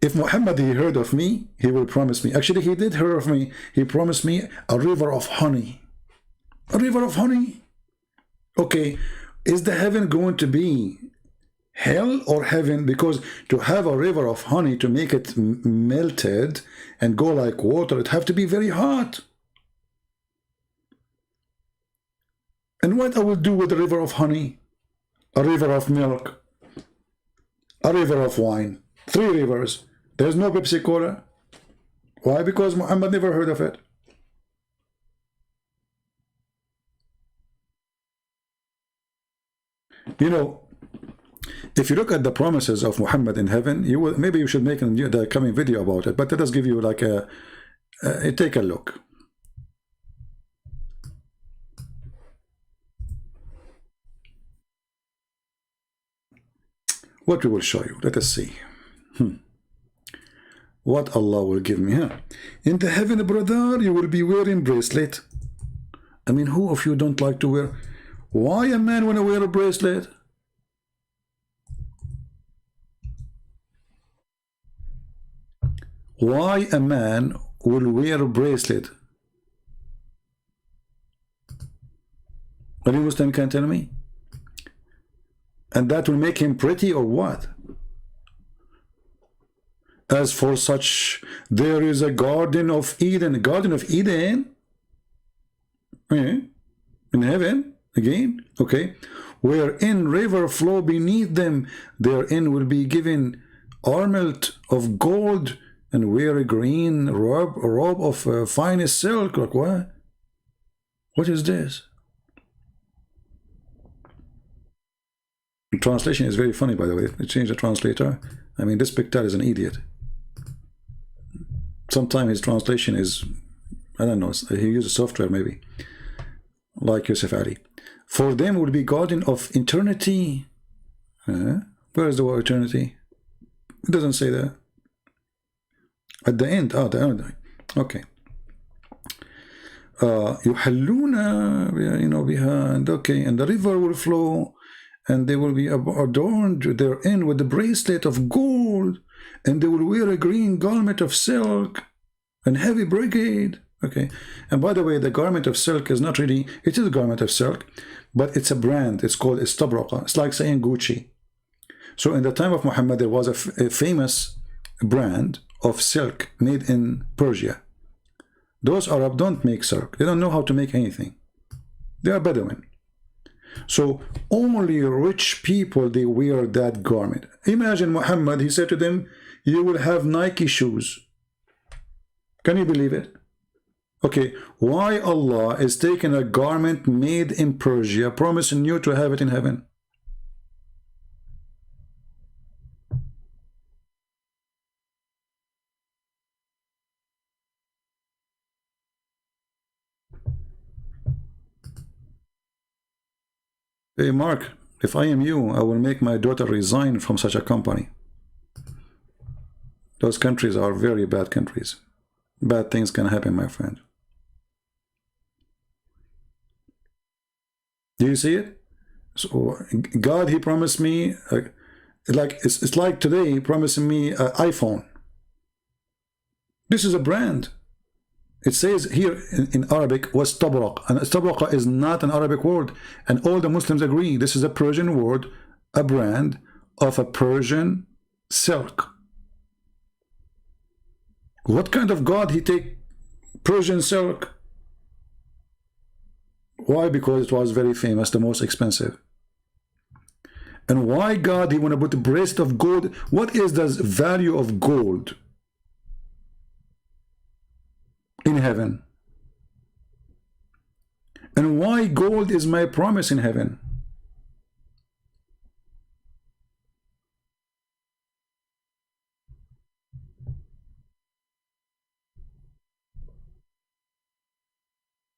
If Muhammad, he heard of me, he will promise me. Actually, he did hear of me. He promised me a river of honey. A river of honey. Okay, is the heaven going to be hell or heaven? Because to have a river of honey, to make it melted and go like water, it have to be very hot. And what I will do with a river of honey? A river of milk, a river of wine, 3 rivers. There's no Pepsi Cola. Why? Because Muhammad never heard of it. You know, if you look at the promises of Muhammad in heaven, you will, maybe you should make the coming video about it, but let us give you like take a look. What we will show you, let us see. What Allah will give me. In the heaven, brother, you will be wearing bracelet. I mean, who of you don't like to wear? Why a man want to wear a bracelet? Why a man will wear a bracelet? Any Muslim can tell me? And that will make him pretty or what? As for such, there is a Garden of Eden. Garden of Eden? In heaven, again, okay. Wherein river flow beneath them, therein will be given armlet of gold and wear a green robe of finest silk. Like what? What is this? The translation is very funny, by the way. They changed the translator. I mean, this picture is an idiot. Sometimes his translation is, I don't know, he uses software maybe, like Yusuf Ali. For them will be garden of eternity. Where is the word eternity? It doesn't say that. At the end, the end. Okay. يحلون, you know, behind. Okay, and the river will flow, and they will be adorned therein with the bracelet of gold, and they will wear a green garment of silk and heavy brocade. Okay, and by the way, the garment of silk is not really, it is a garment of silk, but it's a brand. It's called istabraqa. It's like saying Gucci. So in the time of Muhammad, there was a famous brand of silk made in Persia. Those Arab don't make silk. They don't know how to make anything. They are Bedouin. So only rich people, they wear that garment. Imagine Muhammad, he said to them, you will have Nike shoes. Can you believe it? Okay, why Allah is taking a garment made in Persia, promising you to have it in heaven? Hey Mark, if I am you, I will make my daughter resign from such a company. Those countries are very bad countries. Bad things can happen, my friend. Do you see it? So God, he promised me, like it's like today, he promising me an iPhone. This is a brand. It says here in Arabic, was tabraq, and tabraq is not an Arabic word, and all the Muslims agree this is a Persian word, a brand of a Persian silk. What kind of God he take Persian silk? Why? Because it was very famous, the most expensive. And why God he want to put a bracelet of gold? What is the value of gold in heaven? And why gold is my promise in heaven?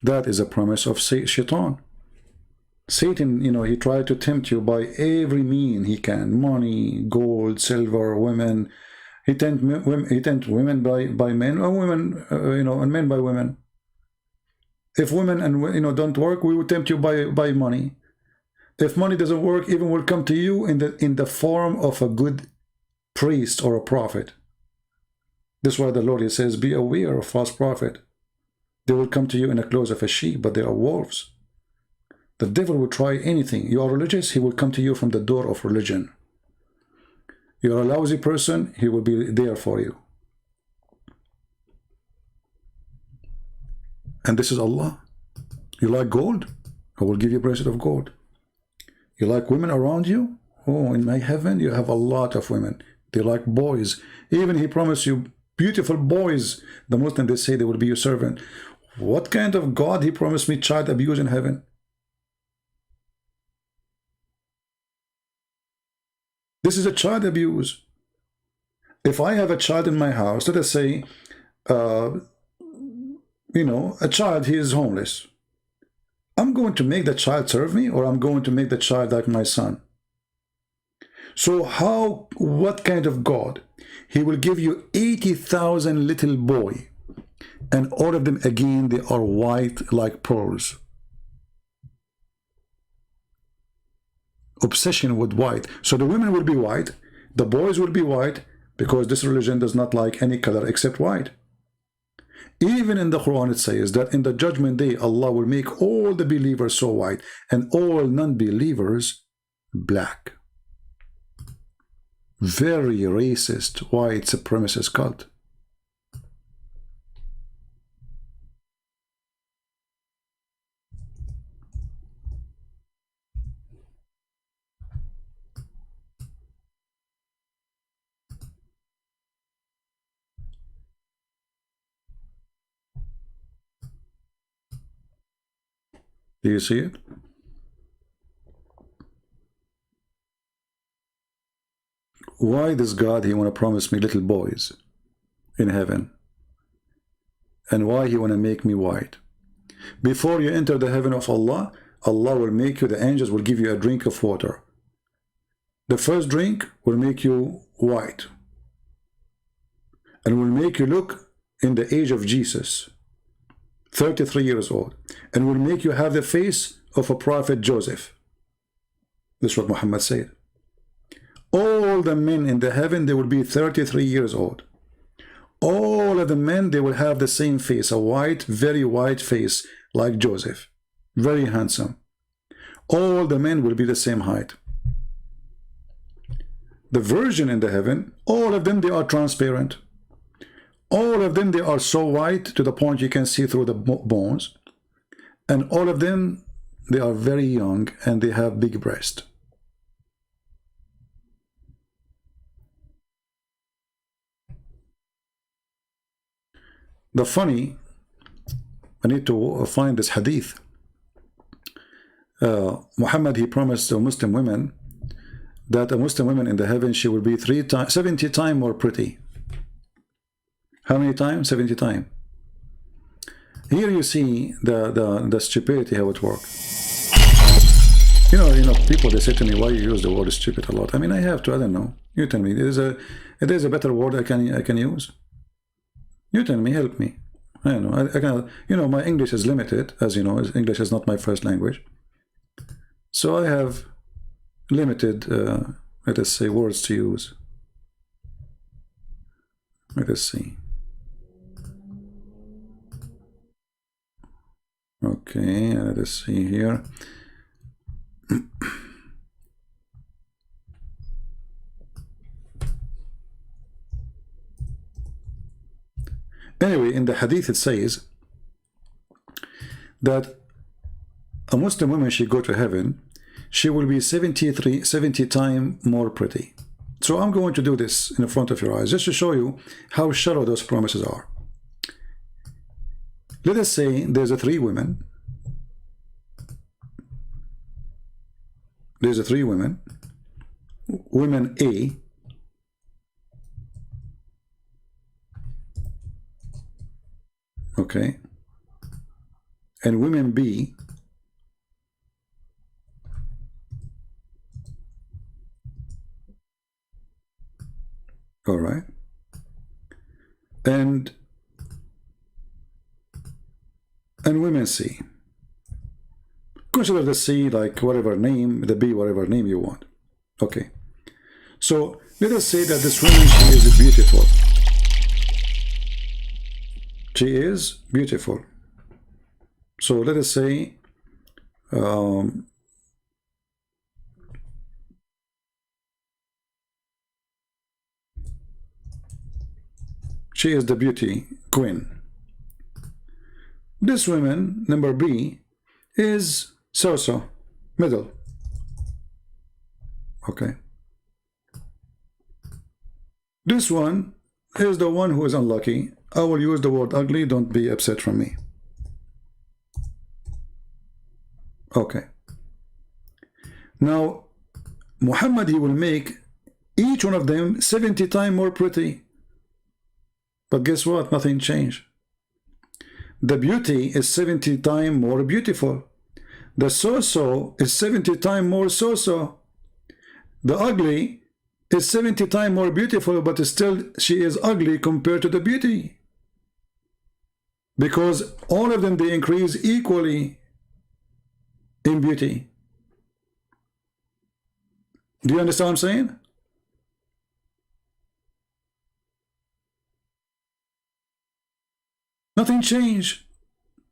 That is a promise of Shaitan. Satan, you know, he tried to tempt you by every mean he can. Money, gold, silver, women. He tempt women by men, or women, you know, and men by women. If women and, you know, don't work, we will tempt you by money. If money doesn't work, even will come to you in the form of a good priest or a prophet. This is why the Lord, he says, be aware of false prophet. They will come to you in the clothes of a sheep, but they are wolves. The devil will try anything. You are religious, he will come to you from the door of religion. You are a lousy person, he will be there for you. And this is Allah. You like gold? I will give you a bracelet of gold. You like women around you? Oh, in my heaven, you have a lot of women. They like boys. Even he promised you beautiful boys. The Muslims, they say they will be your servant. What kind of God he promised me child abuse in heaven? This is a child abuse. If I have a child in my house, let us say, you know, a child, he is homeless. I'm going to make the child serve me, or I'm going to make the child like my son. So how, what kind of God? He will give you 80,000 little boy, and all of them, again, they are white like pearls. Obsession with white. So the women will be white, the boys will be white, because this religion does not like any color except white. Even in the Quran it says that in the judgment day Allah will make all the believers so white and all non-believers black. Very racist white supremacist cult. Do you see it? Why does God, he want to promise me little boys in heaven? And why he want to make me white? Before you enter the heaven of Allah, Allah will make you, the angels will give you a drink of water. The first drink will make you white and will make you look in the age of Jesus, 33 years old, and will make you have the face of a prophet Joseph. This is what Muhammad said. All the men in the heaven, they will be 33 years old. All of the men, they will have the same face, a white, very white face, like Joseph. Very handsome. All the men will be the same height. The virgin in the heaven, all of them, they are transparent. All of them, they are so white to the point you can see through the bones. And all of them, they are very young and they have big breasts. The funny, I need to find this hadith. Muhammad, he promised the Muslim women that a Muslim woman in the heaven, she will be 70 times more pretty. How many times? 70 times. Here you see the stupidity, how it works. You know, people, they say to me, why you use the word stupid a lot? I mean, I have to, I don't know. You tell me, there's a better word I can use. You tell me, help me. I don't know. I can, you know, my English is limited, as you know. English is not my first language, so I have limited, let us say, words to use. Let us see. Okay, let us see here. Anyway, in the hadith it says that a Muslim woman, she go to heaven, she will be 70 times more pretty. So I'm going to do this in front of your eyes just to show you how shallow those promises are. Let us say there's a three women. There's a three women. Women A, okay, and women B, all right, and women C. Consider the C like whatever name, the B whatever name you want. Okay, so let us say that this woman, she is beautiful. she is beautiful. So let us say she is the beauty queen. This woman, number B, is so-so, middle. Okay. This one is the one who is unlucky. I will use the word ugly. Don't be upset from me. Okay. Now, Muhammad, he will make each one of them 70 times more pretty. But guess what? Nothing changed. The beauty is 70 times more beautiful. The so-so is 70 times more so-so. The ugly is 70 times more beautiful, but still she is ugly compared to the beauty. Because all of them, they increase equally in beauty. Do you understand what I'm saying? Nothing changed.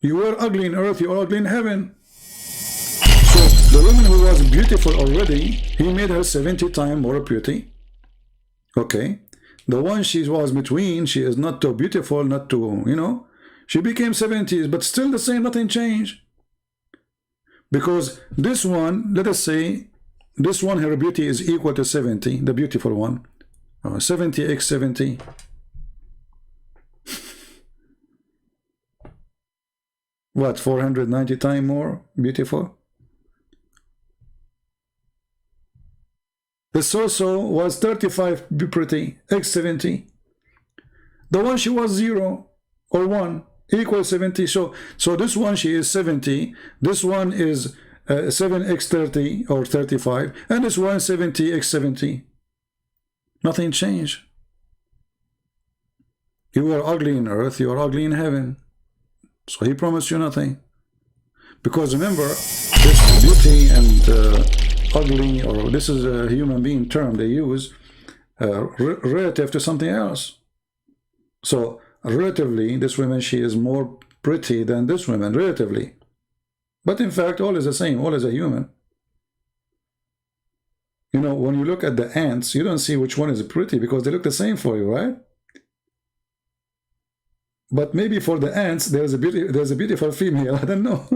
You were ugly in earth, you are ugly in heaven. So the woman who was beautiful already, he made her 70 times more pretty. Okay. The one she was between, she is not too beautiful, not too, you know, she became 70s, but still the same, nothing changed. Because this one, let us say, this one, her beauty is equal to 70, the beautiful one. 70x 70. What, 490 times more beautiful? The so-so was 35 pretty, x 70. The one she was 0 or 1 equals 70. So this one, she is 70. This one is 7x 30 or 35. And this one 70x 70. Nothing changed. You are ugly in earth, you are ugly in heaven. So he promised you nothing. Because remember, this beauty and ugly, or this is a human being term they use, relative to something else. So relatively, this woman, she is more pretty than this woman, relatively. But in fact, all is the same, all is a human. You know, when you look at the ants, you don't see which one is pretty because they look the same for you, right? But maybe for the ants, there's a beautiful female. I don't know.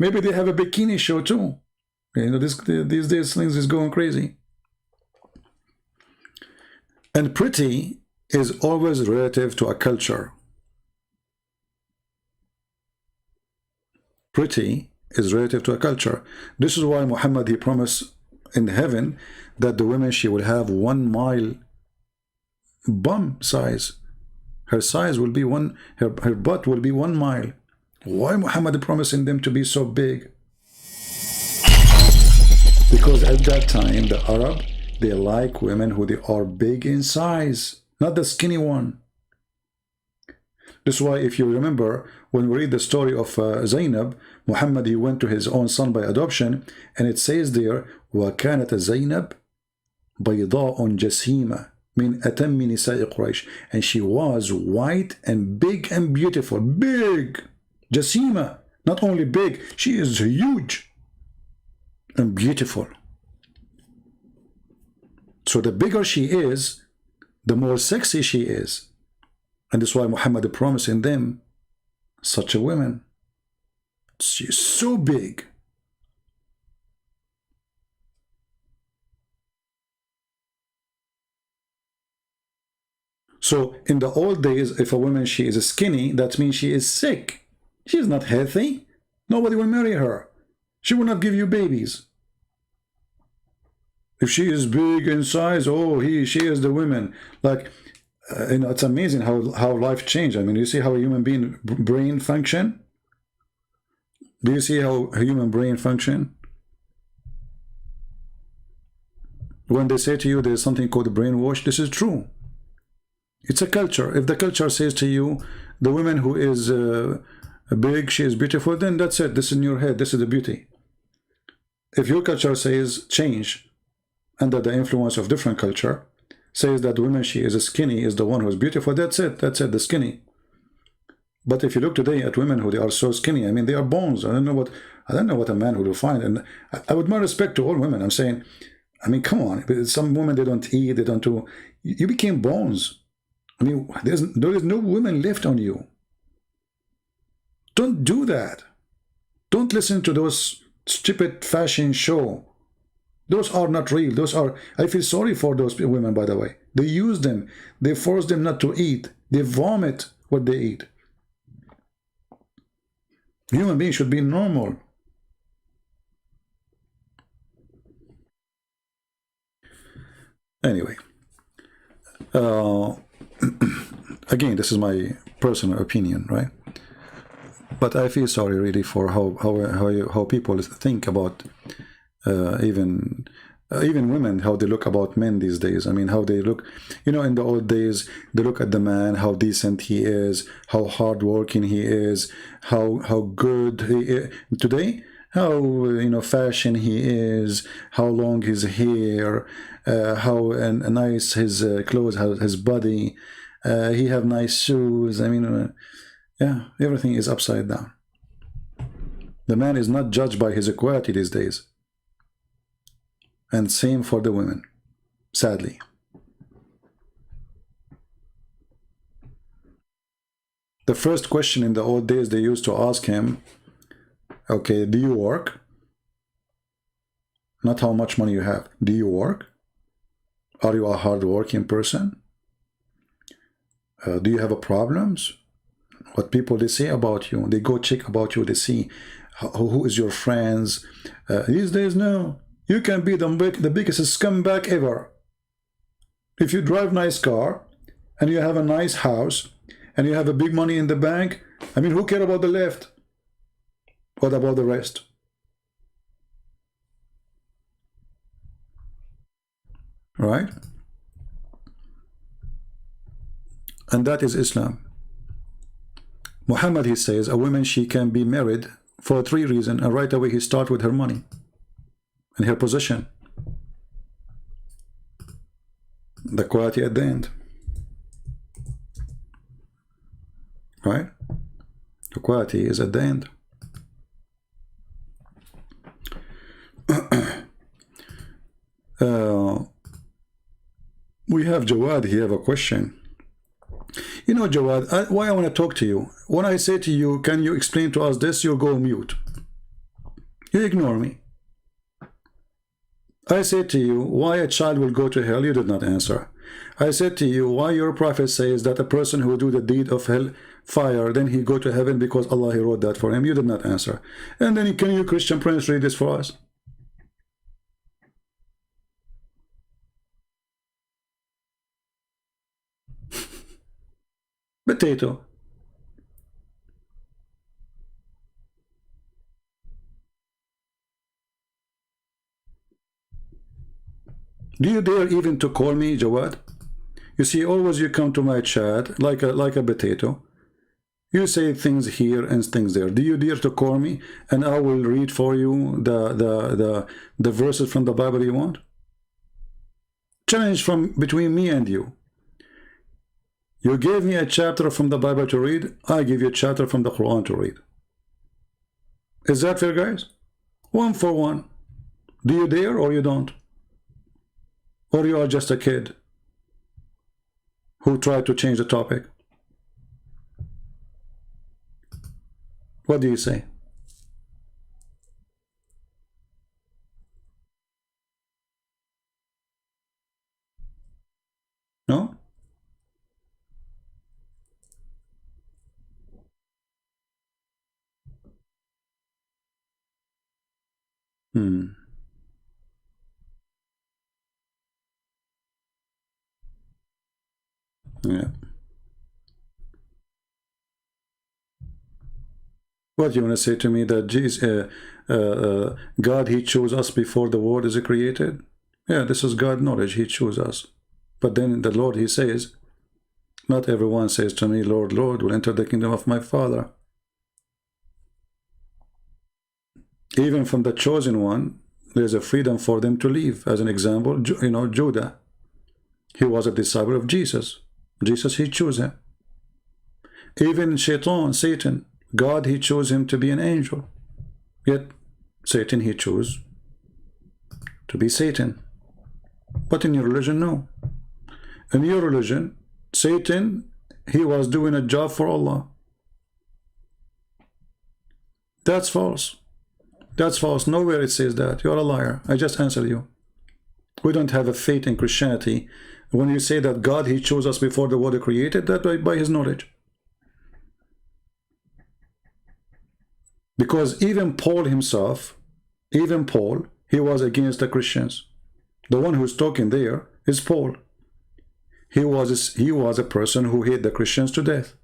Maybe they have a bikini show too. You know, these days things is going crazy. And pretty is always relative to a culture. Pretty is relative to a culture. This is why Muhammad, he promised in heaven that the woman, she will have 1 mile bum size. Her size will be her butt will be 1 mile. Why Muhammad promising them to be so big? Because at that time, the Arab, they like women who they are big in size, not the skinny one. This is why, if you remember, when we read the story of Zainab, Muhammad, he went to his own son by adoption, and it says there, وَكَانَتْ زَيْنَبْ بَيْضَاءٌ جَسِيمَةٌ min atammi nisa'i Quraysh, and she was white and big and beautiful. Big, Jasima, not only big, she is huge and beautiful. So the bigger she is, the more sexy she is, and that's why Muhammad promising them such a woman. She is so big. So in the old days, if a woman, she is skinny, that means she is sick. She is not healthy. Nobody will marry her. She will not give you babies. If she is big in size, oh, she is the woman. Like, you know, it's amazing how life changed. I mean, you see how a human being brain function? Do you see how a human brain function? When they say to you there's something called brainwash, this is true. It's a culture. If the culture says to you, the woman who is big, she is beautiful, then that's it. This is in your head. This is the beauty. If your culture says change, under the influence of different culture, says that the woman, she is skinny, is the one who is beautiful, that's it. That's it, the skinny. But if you look today at women who they are so skinny, I mean, they are bones. I don't know what a man will find. And I would more respect to all women. I'm saying, I mean, come on. Some women, they don't eat, they don't do. You became bones. I mean, there is no women left on you. Don't do that. Don't listen to those stupid fashion show. Those are not real. Those are. I feel sorry for those women, by the way. They use them. They force them not to eat. They vomit what they eat. Human beings should be normal. Anyway, again, this is my personal opinion, right? But I feel sorry really for how people think about even women, how they look about men these days. I mean, how they look, you know, in the old days, they look at the man, how decent he is, how hardworking he is, how good he is. Today, how, you know, fashion he is, how long his hair, how nice his clothes, how his body, he have nice shoes. I mean, yeah, everything is upside down. The man is not judged by his equality these days. And same for the women, sadly. The first question in the old days, they used to ask him, okay, do you work? Not how much money you have. Do you work? Are you a hard-working person? Do you have problems? What people they say about you? They go check about you. They see who is your friends. These days, no. You can be the biggest scumbag ever. If you drive nice car, and you have a nice house, and you have a big money in the bank, I mean, who cares about the left? What about the rest? Right? And that is Islam. Muhammad, he says, a woman, she can be married for 3 reasons, and right away he starts with her money and her position. The quality at the end. Right? The quality is at the end. We have Jawad, he have a question. You know, Jawad, why I want to talk to you? When I say to you, can you explain to us this, you go mute. You ignore me. I said to you, why a child will go to hell, you did not answer. I said to you, why your prophet says that a person who do the deed of hell fire, then he go to heaven because Allah, he wrote that for him, you did not answer. And then can you, Christian Prince, read this for us? Potato. Do you dare even to call me Jawad? You see, always you come to my chat like a potato. You say things here and things there. Do you dare to call me and I will read for you the verses from the Bible you want? Challenge from between me and you. You gave me a chapter from the Bible to read, I give you a chapter from the Quran to read. Is that fair, guys? 1 for 1. Do you dare or you don't? Or you are just a kid who tried to change the topic? What do you say? No? Yeah. What you want to say to me that Jesus, God, he chose us before the world is created? Yeah, this is God knowledge. He chose us. But then the Lord, he says, not everyone says to me, Lord, Lord, will enter the kingdom of my Father. Even from the chosen one, there's a freedom for them to leave. As an example, you know, Judah, he was a disciple of Jesus. Jesus, he chose him. Even Satan, God, he chose him to be an angel. Yet Satan, he chose to be Satan. But in your religion, no. In your religion, Satan, he was doing a job for Allah. That's false. That's false. Nowhere it says that. You're a liar. I just answered you. We don't have a faith in Christianity. When you say that God, he chose us before the world created, that by his knowledge. Because even Paul himself, he was against the Christians. The one who's talking there is Paul. He was a person who hated the Christians to death.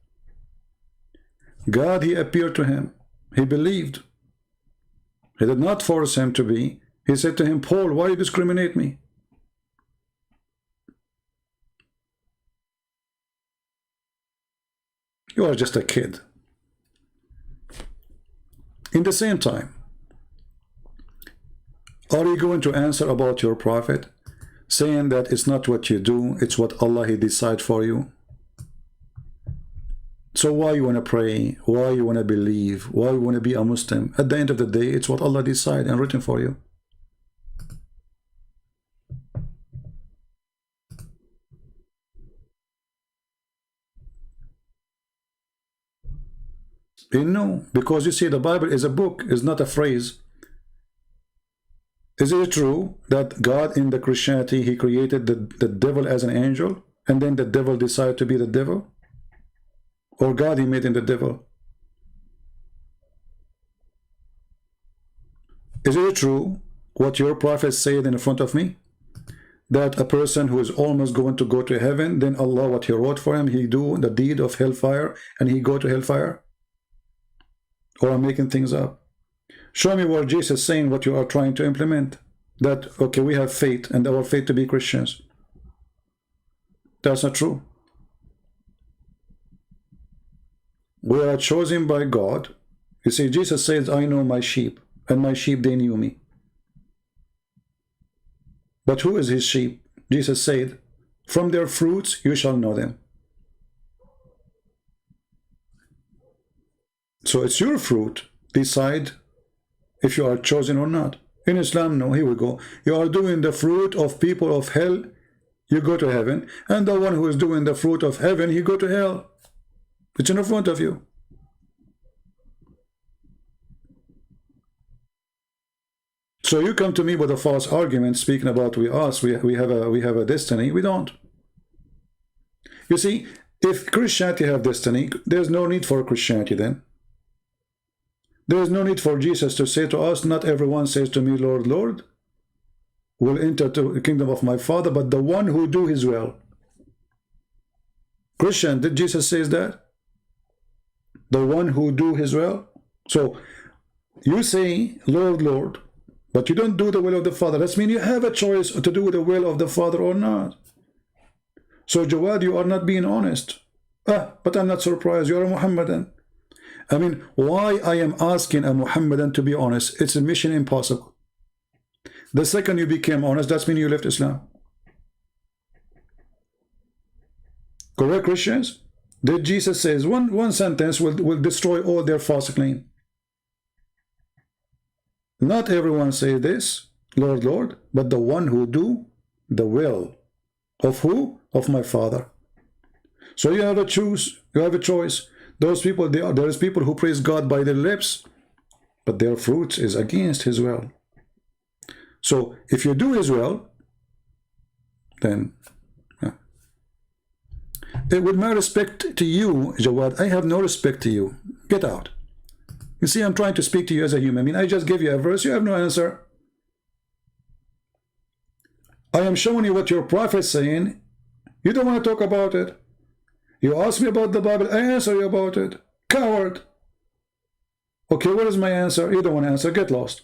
God, he appeared to him. He believed. He did not force him to be. He said to him, Paul, why you discriminate me? You are just a kid. In the same time, are you going to answer about your prophet, saying that it's not what you do, it's what Allah he decide for you? So why you want to pray? Why you want to believe? Why you want to be a Muslim? At the end of the day, it's what Allah decide and written for you. No, because you see, the Bible is a book, is not a phrase. Is it true that God in the Christianity, he created the devil as an angel, and then the devil decided to be the devil? Or God, he made him the devil? Is it true what your prophet said in front of me? That a person who is almost going to go to heaven, then Allah, what he wrote for him, he do the deed of hellfire, and he go to hellfire? Or I'm making things up? Show me where Jesus is saying what you are trying to implement. That, okay, we have faith, and our faith to be Christians. That's not true. We are chosen by God. You see, Jesus says, I know my sheep, and my sheep, they knew me. But who is his sheep? Jesus said, from their fruits you shall know them. So it's your fruit. Decide if you are chosen or not. In Islam, no, here we go. You are doing the fruit of people of hell, you go to heaven. And the one who is doing the fruit of heaven, he go to hell. It's in front of you. So you come to me with a false argument, speaking about we have a destiny. We don't. You see, if Christianity have destiny, there's no need for Christianity then. There is no need for Jesus to say to us, not everyone says to me, Lord, Lord, will enter to the kingdom of my Father, but the one who do his will. Christian, did Jesus say that? The one who do his will? So you say, Lord, Lord, but you don't do the will of the Father. That means you have a choice to do the will of the Father or not. So Jawad, you are not being honest. But I'm not surprised. You are a Muhammadan. I mean, why I am asking a Muhammadan to be honest? It's a mission impossible. The second you became honest, that means you left Islam. Correct, Christians? Did Jesus says one sentence will destroy all their false claim. Not everyone say this, Lord, Lord, but the one who do the will of who? Of my Father. So you have a choose, you have a choice. Those people, there is people who praise God by their lips, but their fruits is against his will. So if you do his will, then with my respect to you, Jawad, I have no respect to you. Get out. You see, I'm trying to speak to you as a human being. I just give you a verse, you have no answer. I am showing you what your prophet is saying. You don't want to talk about it. You ask me about the Bible, I answer you about it. Coward. Okay, what is my answer? You don't want to answer, get lost.